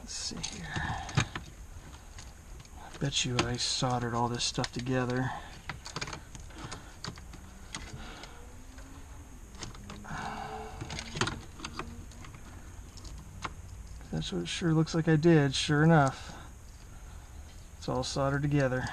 Let's see here. I bet you I soldered all this stuff together. That's what it sure looks like I did, sure enough. It's all soldered together.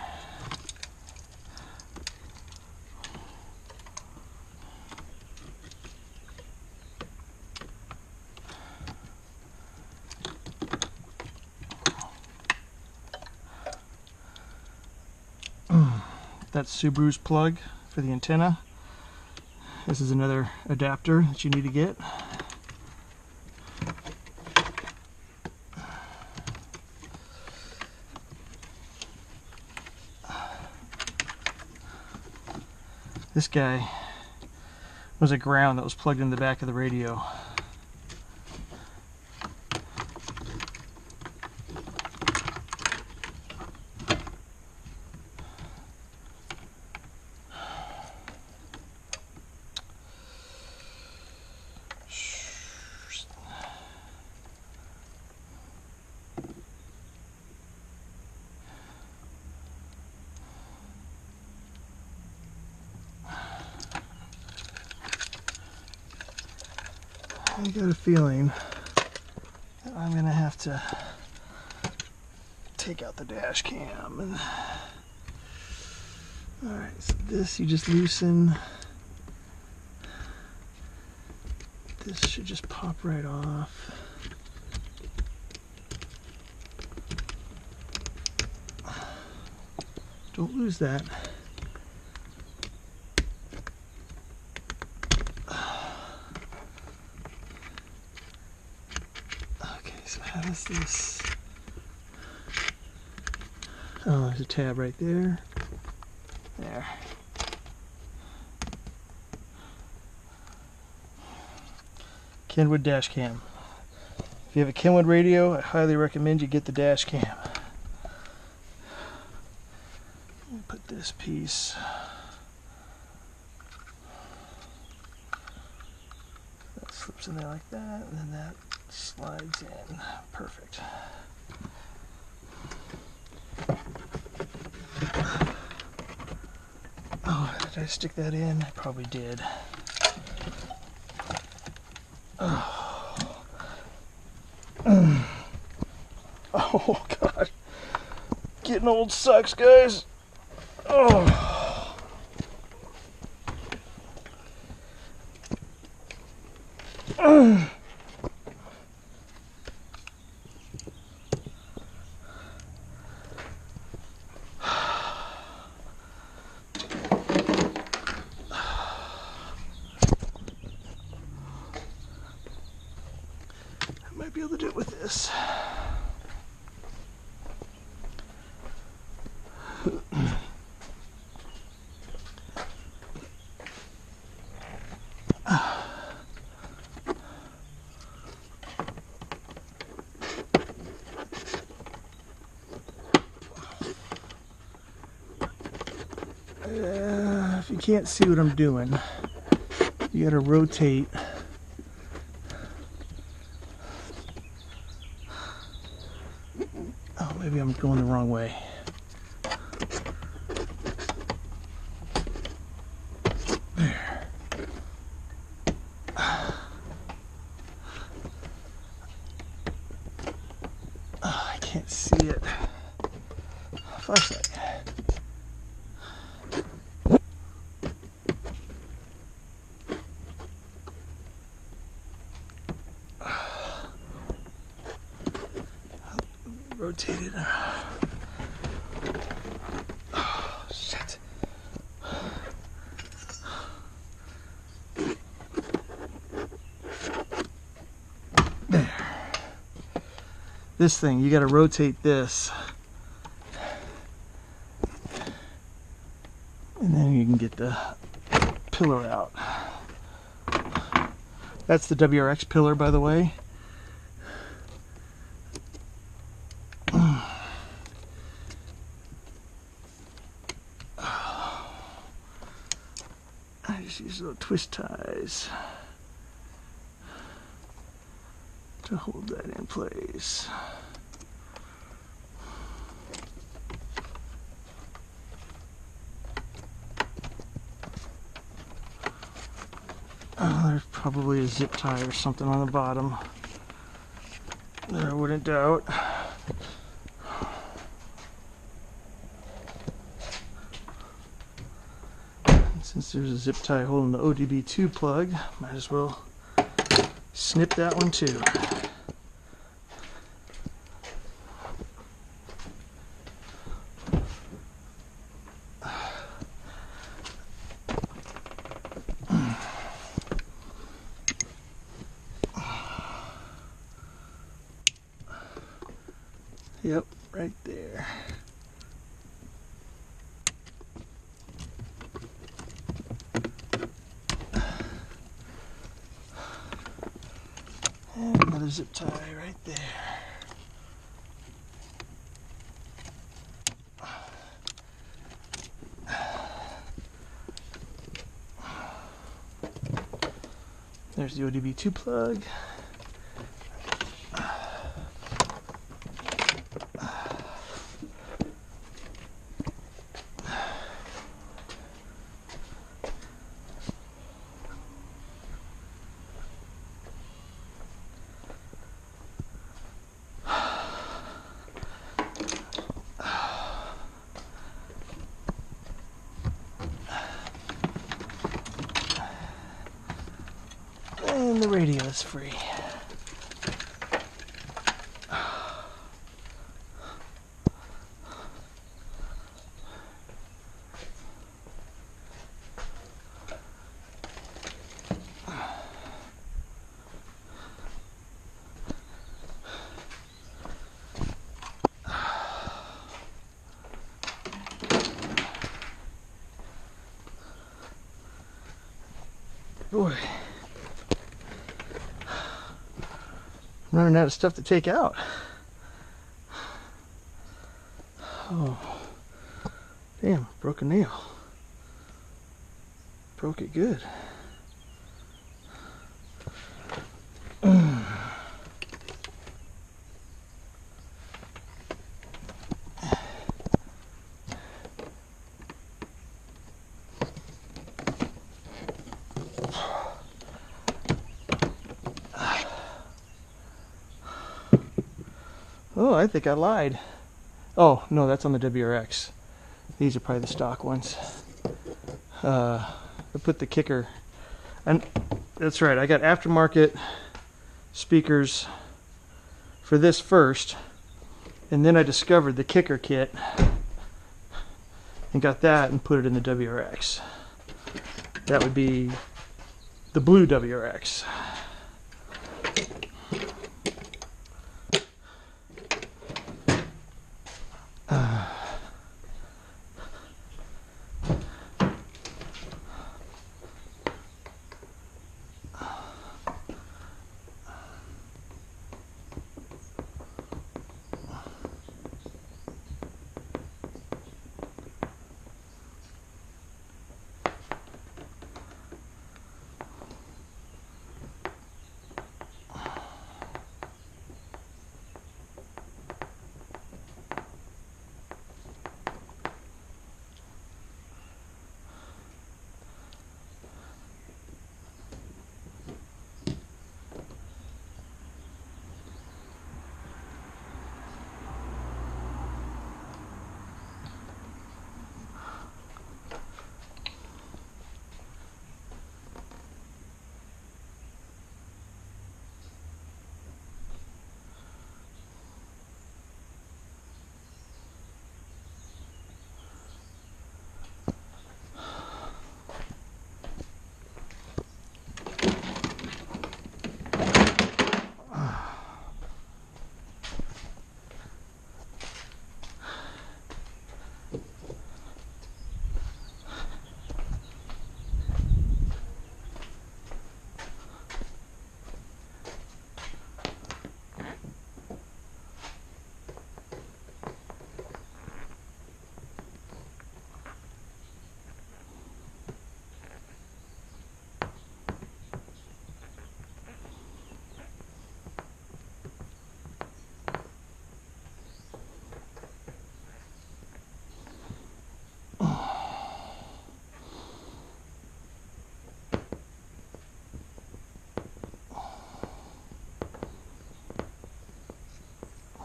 That's Subaru's plug for the antenna. This is another adapter that you need to get. This guy was a ground that was plugged in the back of the radio. I got a feeling that I'm gonna have to take out the dash cam. And alright, so this you just loosen. This should just pop right off. Don't lose that. How does this? Oh, there's a tab right there. There. Kenwood dash cam. If you have a Kenwood radio, I highly recommend you get the dash cam. Put this piece. That slips in there like that, and then that slides in. Perfect. Oh, did I stick that in? I probably did. Oh, oh God. Getting old sucks, guys. Oh. Might be able to do it with this. If you can't see what I'm doing, you gotta rotate. Oh, maybe I'm going the wrong way. There. Oh, I can't see it. Flashlight. Rotate it. Oh, shit. There. This thing, you got to rotate this. And then you can get the pillar out. That's the WRX pillar, by the way. I just use little twist ties to hold that in place. Probably a zip tie or something on the bottom. I wouldn't doubt. And since there's a zip tie holding the ODB2 plug, might as well snip that one too. Yep, right there. And another zip tie right there. There's the ODB2 plug. And the radio is free. Boy, I'm running out of stuff to take out. Oh, damn, broke a nail. Broke it good. Oh, I think I lied. Oh, no, that's on the WRX. These are probably the stock ones. I put the kicker, and that's right, I got aftermarket speakers for this first, and then I discovered the kicker kit and got that and put it in the WRX. That would be the blue WRX.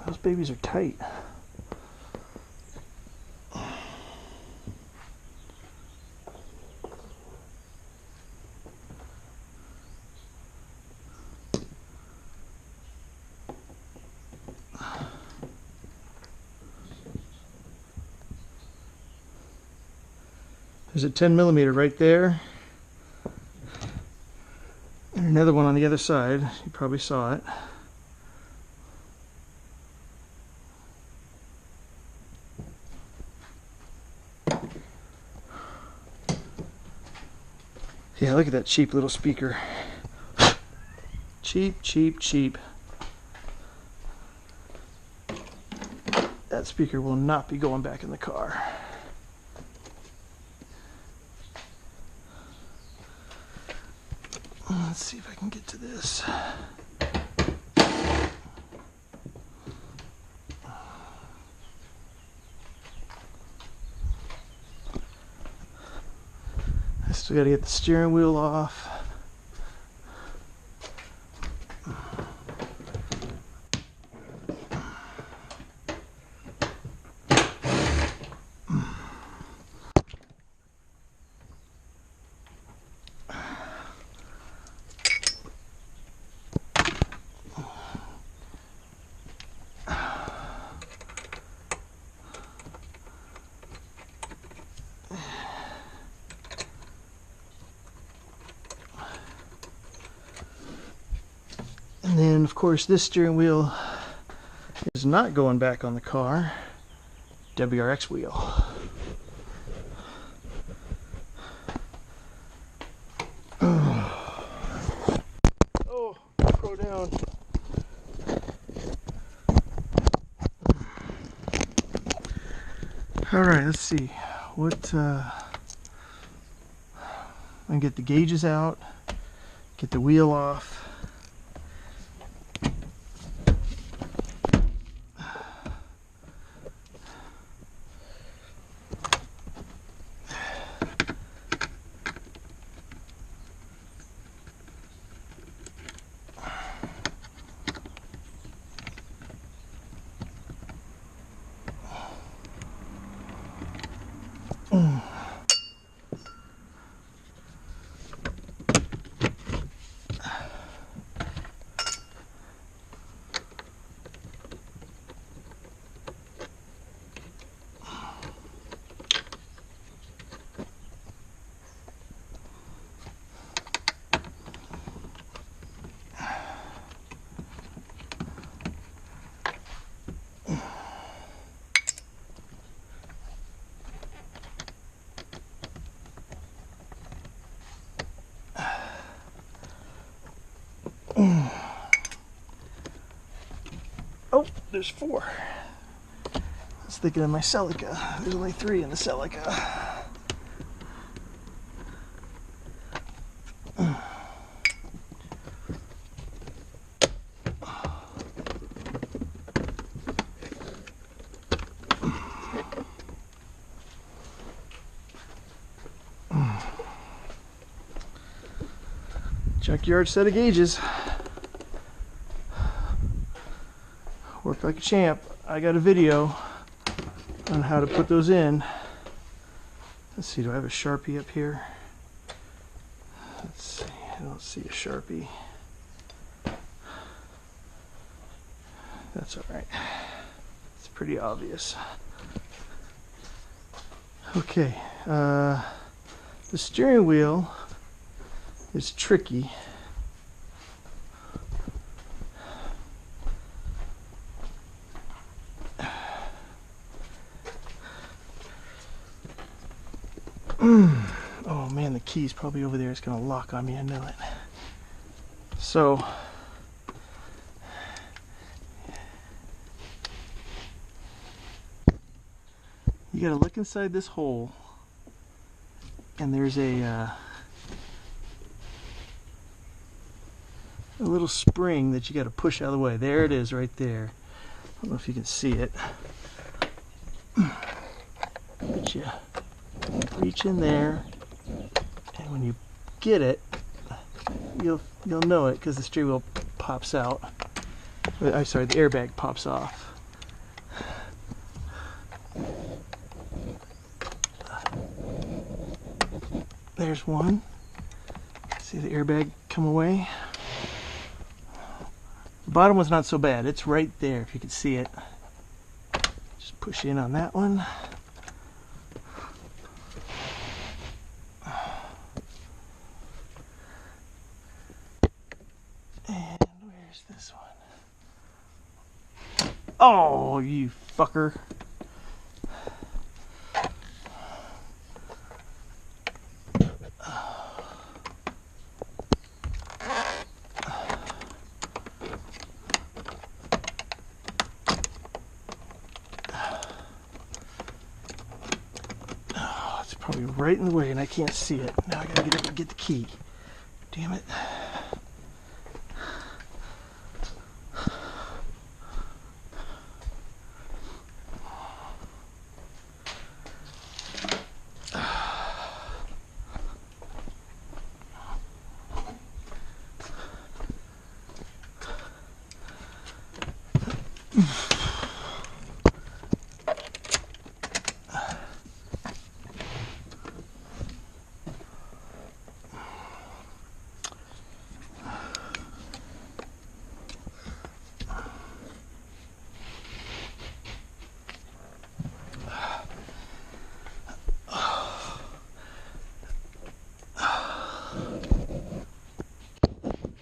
Those babies are tight. There's a 10mm right there. And another one on the other side. You probably saw it. Yeah, look at that cheap little speaker. Cheap, cheap, cheap. That speaker will not be going back in the car. Let's see if I can get to this. I still got to get the steering wheel off. And then, of course, this steering wheel is not going back on the car. WRX wheel. Oh, throw down. All right, let's see. What, I can get the gauges out, get the wheel off. Oh, there's 4. I was thinking of my Celica. There's only 3 in the Celica. Junkyard set of gauges. Worked like a champ. I got a video on how to put those in. Let's see, do I have a Sharpie up here? Let's see, I don't see a Sharpie. That's alright. It's pretty obvious. Okay, the steering wheel is tricky. Oh man, the key's probably over there. It's gonna lock on me, I know it. So you gotta look inside this hole, and there's a little spring that you gotta push out of the way. There it is, right there. I don't know if you can see it. But you reach in there, and when you get it, you'll know it because the steering wheel pops out. I'm sorry, the airbag pops off. There's one. See the airbag come away? The bottom one's not so bad. It's right there if you can see it. Just push in on that one. And where's this one? Oh, you fucker. Probably right in the way and I can't see it. Now I gotta get up and get the key. Damn it.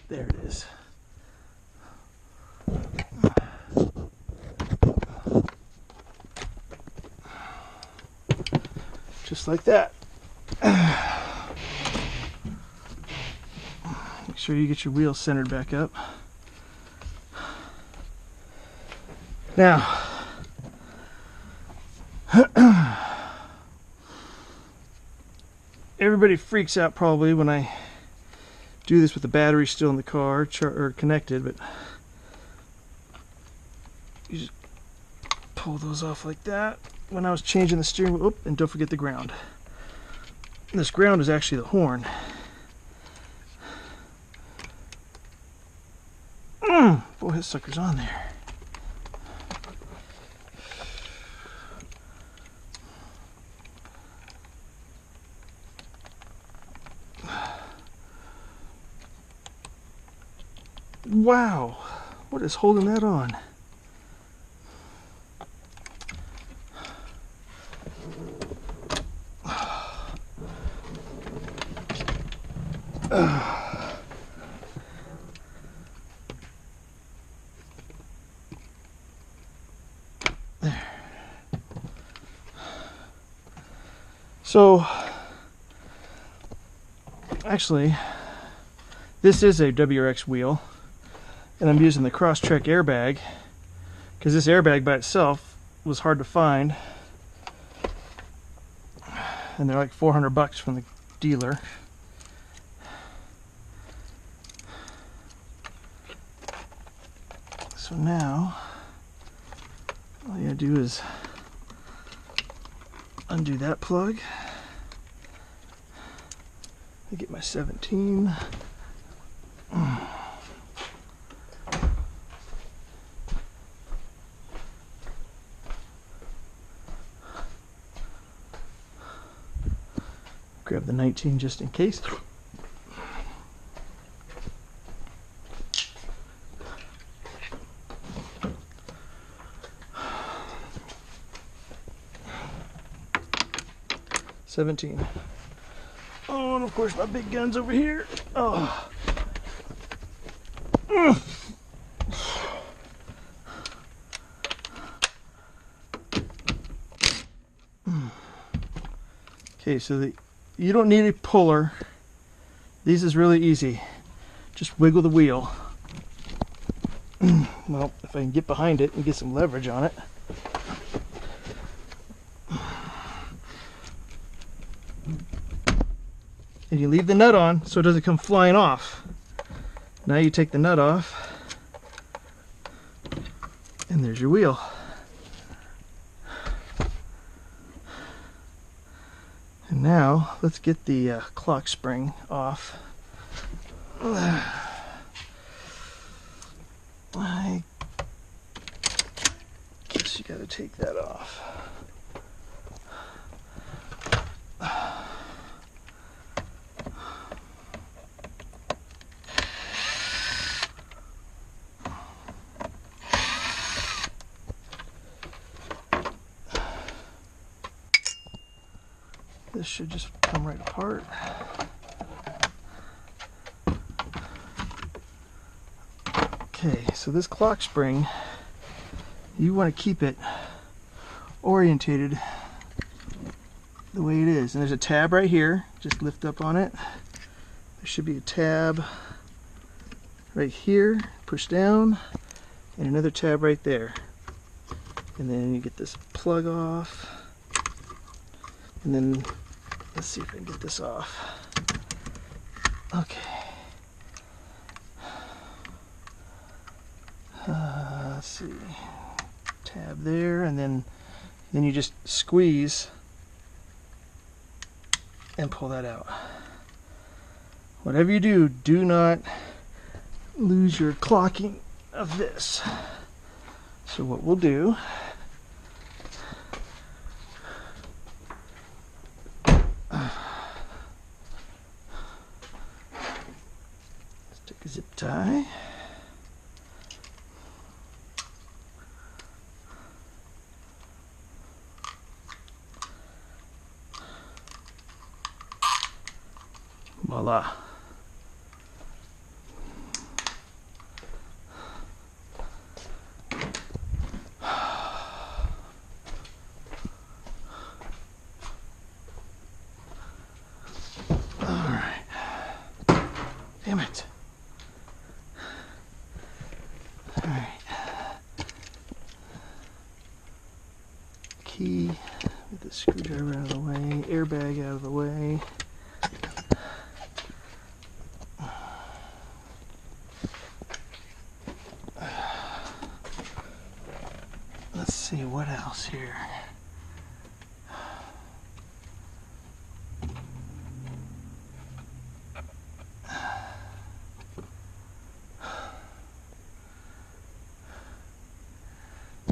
There it is. Just like that. Make sure you get your wheels centered back up. Now, everybody freaks out probably when I do this with the battery still in the car or connected, but you just pull those off like that. When I was changing the steering wheel, and don't forget the ground. This ground is actually the horn. Boy, this sucker's on there. Wow, what is holding that on? There. So, actually, this is a WRX wheel. And I'm using the Crosstrek airbag because this airbag by itself was hard to find, and they're like $400 from the dealer. So now all you gotta do is undo that plug. I get my 17. Grab the 19 just in case. $17. Oh, and of course my big gun's over here. Oh. Okay, so you don't need a puller. This is really easy. Just wiggle the wheel. Well, if I can get behind it and get some leverage on it. And you leave the nut on so it doesn't come flying off. Now you take the nut off, and there's your wheel. And now let's get the clock spring off. I guess you gotta take that off. This should just come right apart. Okay, so this clock spring, you want to keep it orientated the way it is. And there's a tab right here, just lift up on it. There should be a tab right here, push down, and another tab right there. And then you get this plug off, and then let's see if I can get this off. Okay. Let's see. Tab there, and then you just squeeze and pull that out. Whatever you do, do not lose your clocking of this. So what we'll do, let's take a zip tie. Voila. Damn it. All right. Key, get the screwdriver out of the way, airbag out of the way. Let's see what else here.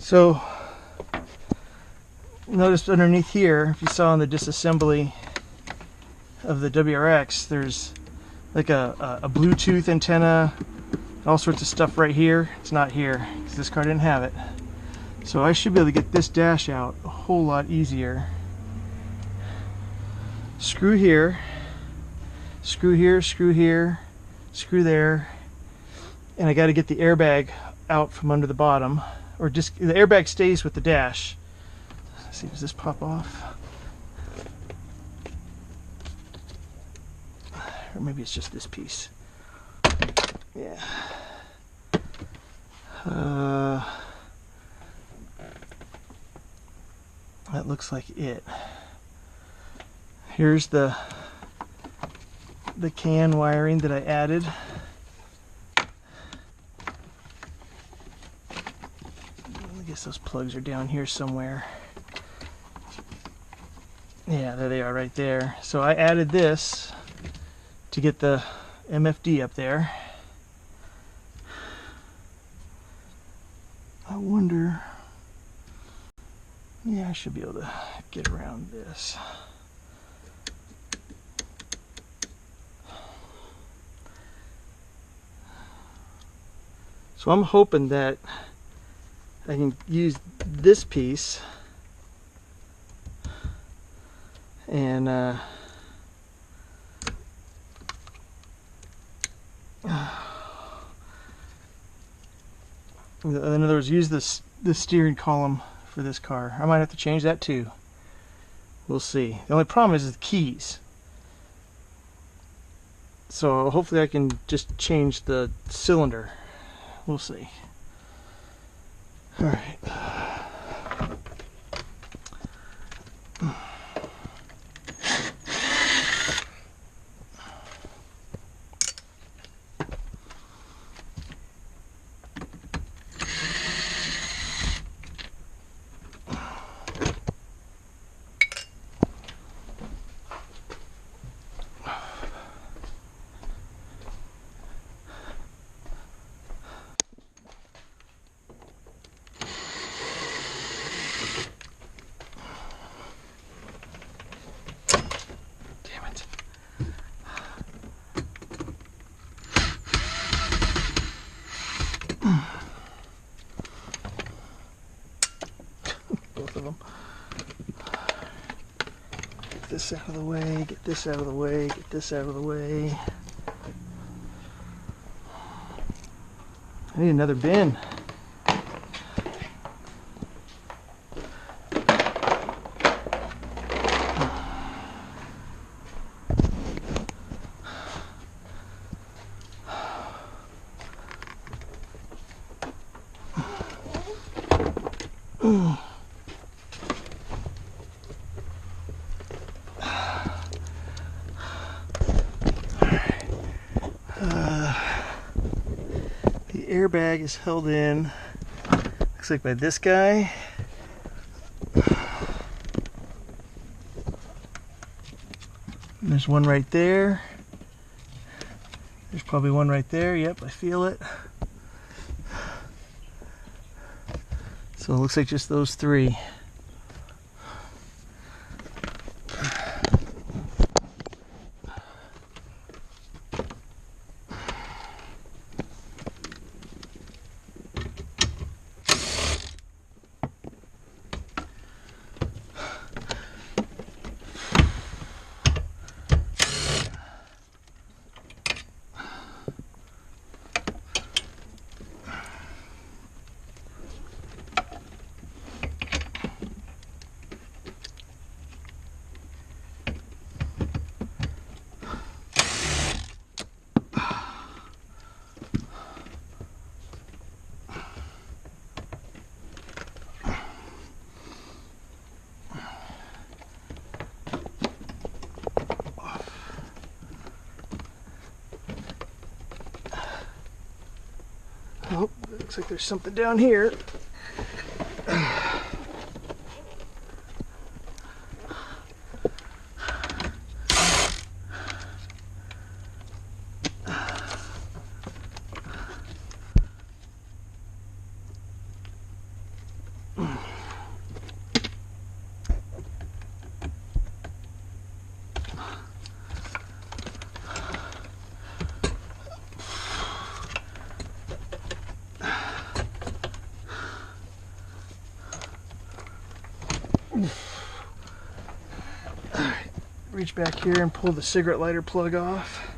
So notice underneath here, if you saw in the disassembly of the WRX, there's like a Bluetooth antenna, all sorts of stuff right here. It's not here because this car didn't have it. So I should be able to get this dash out a whole lot easier. Screw here, screw here, screw here, screw there, and I got to get the airbag out from under the bottom. Or just the airbag stays with the dash. Let's see, does this pop off? Or maybe it's just this piece. Yeah. That looks like it. Here's the can wiring that I added. I guess those plugs are down here somewhere. Yeah, there they are right there. So I added this to get the MFD up there. I wonder, yeah, I should be able to get around this. So I'm hoping that I can use this piece and in other words, use the steering column for this car. I might have to change that too. We'll see. The only problem is the keys. So hopefully I can just change the cylinder. We'll see. All right. Both of them. this out of the way, get this out of the way, get this out of the way. I need another bin. The airbag is held in, looks like by this guy. And there's one right there. There's probably one right there. Yep, I feel it. So it looks like just those three. Oh, looks like there's something down here. Alright, reach back here and pull the cigarette lighter plug off.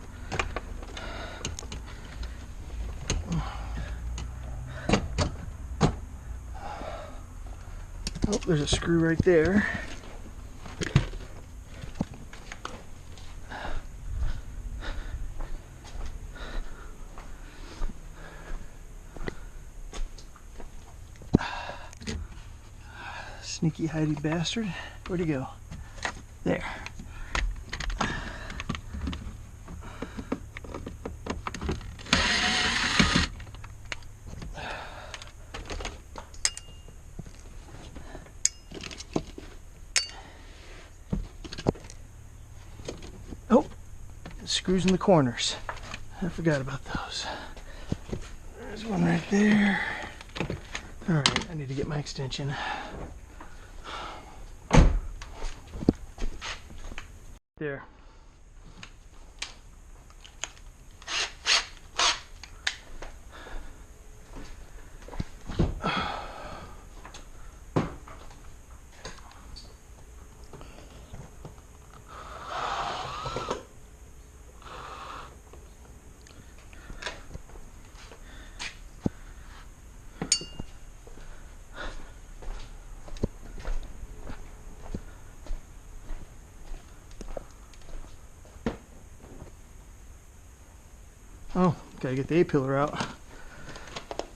Oh, there's a screw right there. Sneaky hidey bastard. Where'd he go? There. Oh, screws in the corners. I forgot about those. There's one right there. All right, I need to get my extension. There. Oh, gotta get the A-pillar out.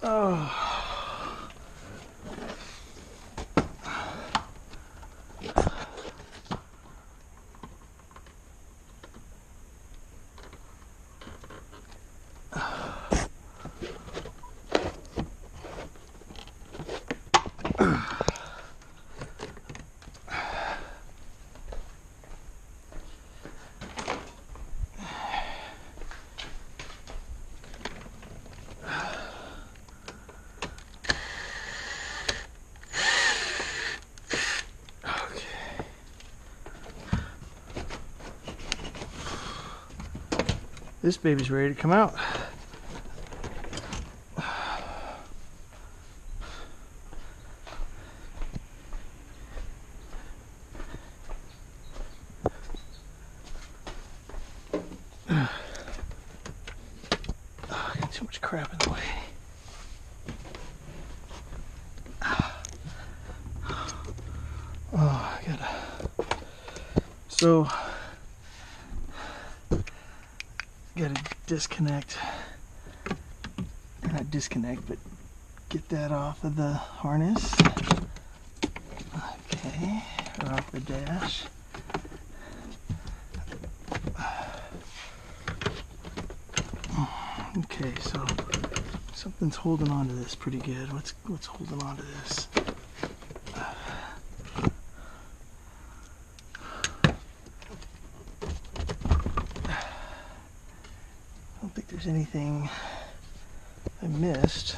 Oh. This baby's ready to come out. much crap in the way. Oh, I gotta. So, gotta disconnect. Or not disconnect, but get that off of the harness. Okay, or off the dash. Okay, so something's holding on to this pretty good. What's holding on to this? I don't think there's anything I missed.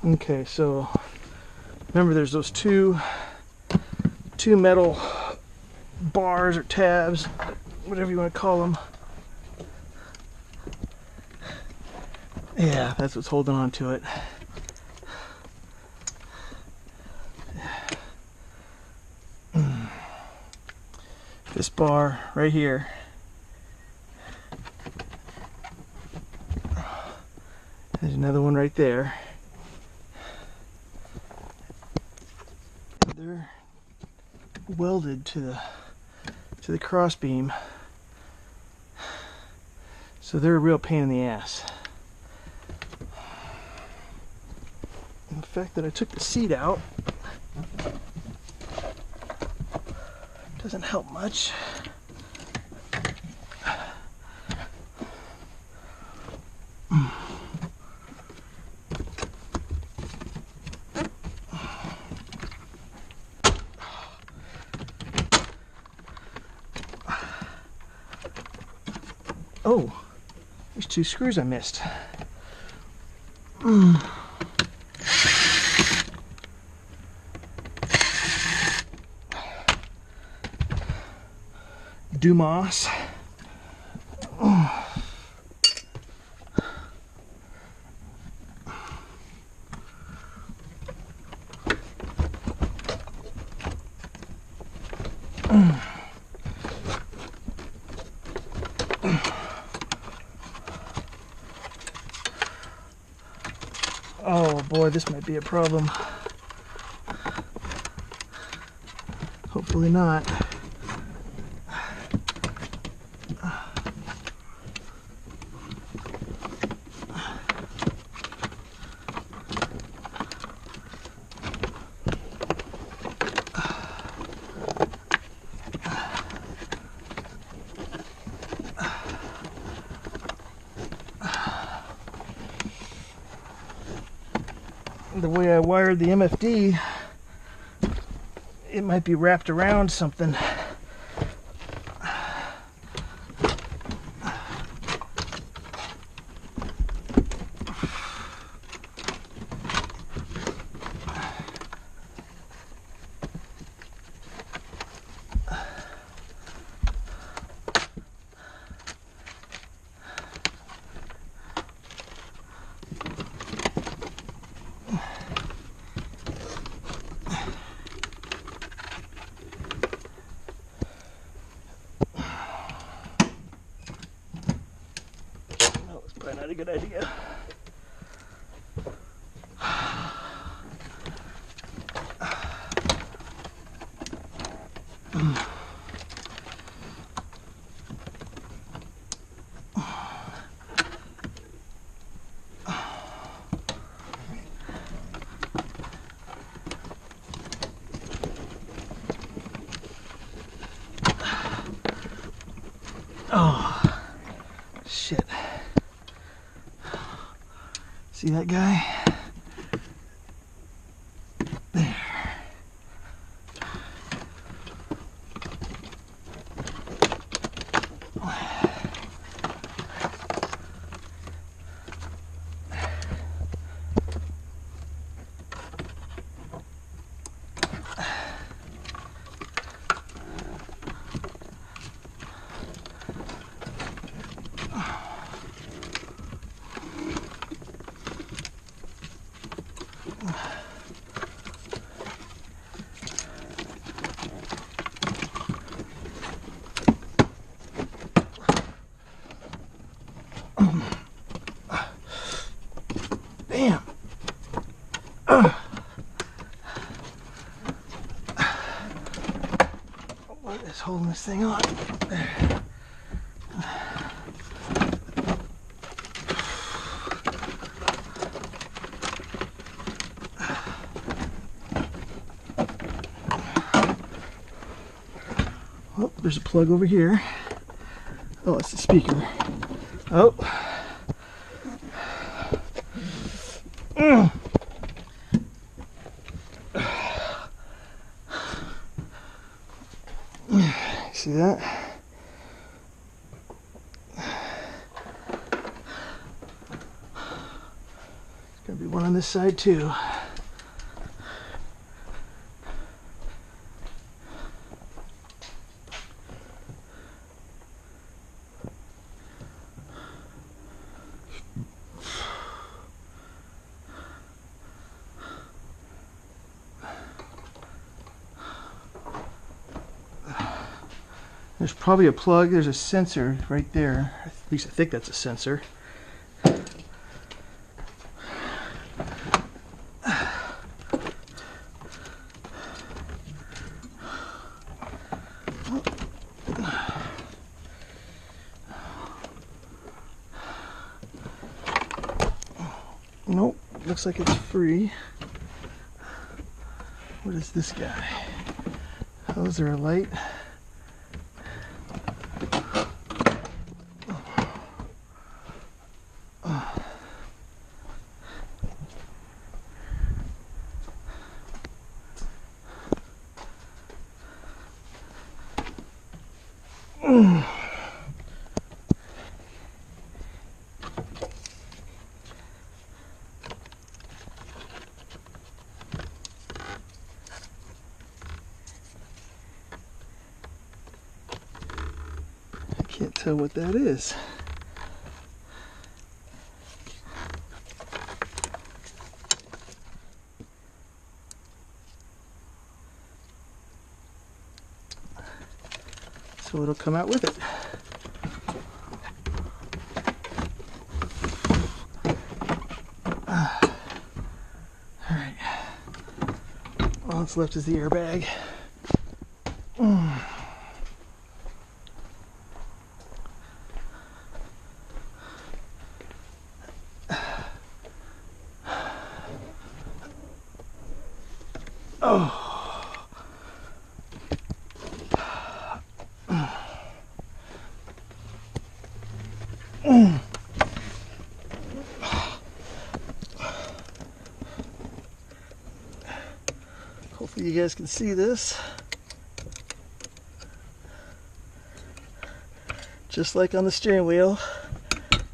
Okay, so remember there's those two metal bars or tabs, whatever you want to call them. Yeah, that's what's holding on to it. This bar right here. There's another one right there. They're welded to the cross beam, so they're a real pain in the ass. And the fact that I took the seat out doesn't help much. Oh, there's two screws I missed. Dumas. Oh boy, this might be a problem. Hopefully not. The way I wired the MFD, it might be wrapped around something. Probably not a good idea. Oh, shit. See that guy? There. Bam! What is holding this thing on? There. Oh, there's a plug over here. Oh, it's the speaker. Oh. See that? There's gonna be one on this side too. There's probably a plug, there's a sensor right there. At least I think that's a sensor. Nope, looks like it's free. What is this guy? Oh, is there a light? Can't tell what that is. So it'll come out with it. All right. All that's left is the airbag. Oh. Hopefully you guys can see this. Just like on the steering wheel,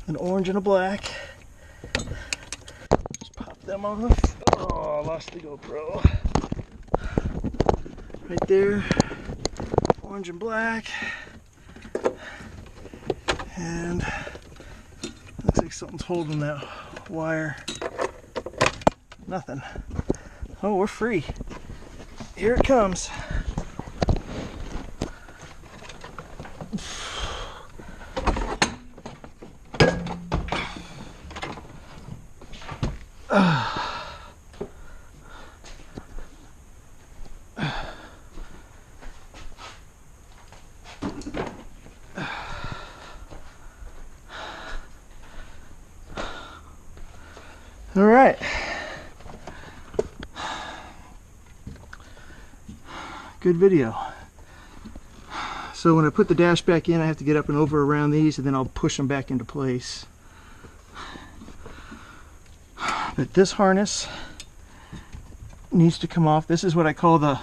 an orange and a black. Just pop them off. Oh, I lost the GoPro. Right there, orange and black. And looks like something's holding that wire. Nothing. Oh, we're free. Here it comes. All right. Good video. So when I put the dash back in, I have to get up and over around these, and then I'll push them back into place. But this harness needs to come off. This is what I call the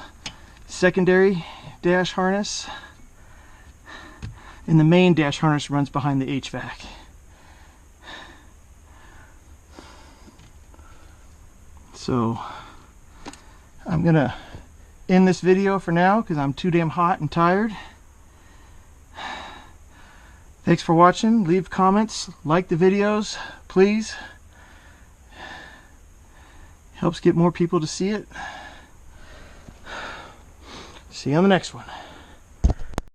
secondary dash harness. And the main dash harness runs behind the HVAC. So I'm gonna end this video for now because I'm too damn hot and tired. Thanks for watching. Leave comments, like the videos, please. helps get more people to see it. See you on the next one.